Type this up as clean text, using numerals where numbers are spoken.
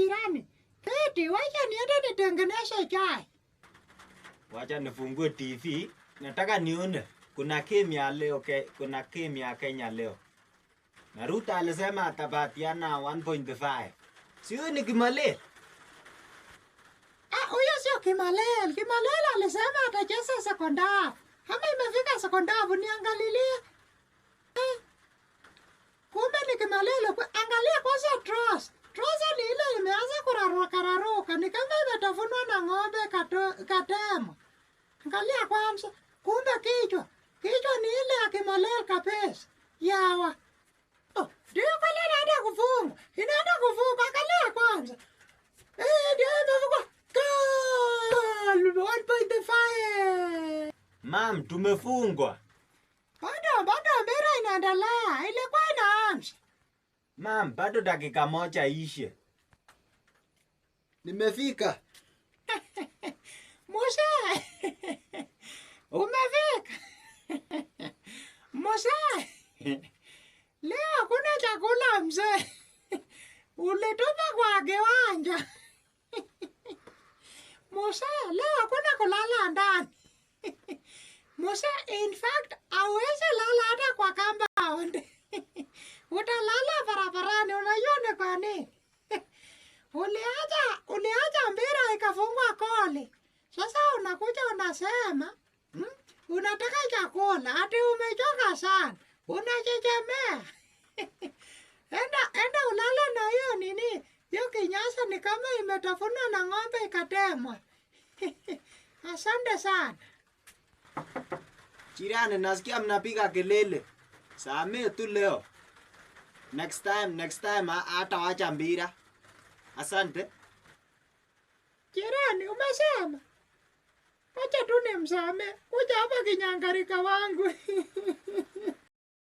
jirani. Keti, wacha niende nitengeneze chai. Wacha nifungue TV. Nataka nione kuna game ya leo kuna game ya Kenya leo. Na Ruto alisema atabatiana 1.5. Sio ni Kimalel. Huyo sio Kimalel. Kimalel alisema atacheza sekondari. Kama imefika sekondari niangalilie. Kumbe ni Kimalel. Angalia kwanza Trust. Trust ni ile imeanza kuraruka. Ni kama imetafunwa na ng'ombe katemo. Angalia kwanza. Kumbe kichwa. Kichwa ni ile ya Kimalel kabisa. Yawa. Ndio pale inaenda kufunga. Inaenda kufunga. Angalia kwanza. Ndio imefunga. Goal! 1.5. Mam, tumefungwa. Bado mpira inaendelea. Ilikuwa inaanza. Mam, bado dakika moja ishe. Nimefika. Musa. Umefika. Musa. Leo hakuna chakula mzee. Ulitupa kwa kiwanja. Musa, leo hakuna kulala ndani. Musa, in fact, hauwezi lala hata kwa compound. Utalala barabarani, unajua ni kwa nini? Uliacha mpira ikafungwa goli. Sasa unakuja unasema, unataka chakula, ati umechoka sana. Unachechemea. Enda ulale na hiyo nini? Hiyo kinyasa ni kama imetafunwa na ng'ombe ikatemwa. Asante sana. Jirani, nasikia mnapiga kelele. Samehe tu leo. Next time hata wacha mpira. Asante. Jirani, umesema? Wacha tu nimsamehe. Kuja hapa kinyangarika wangu.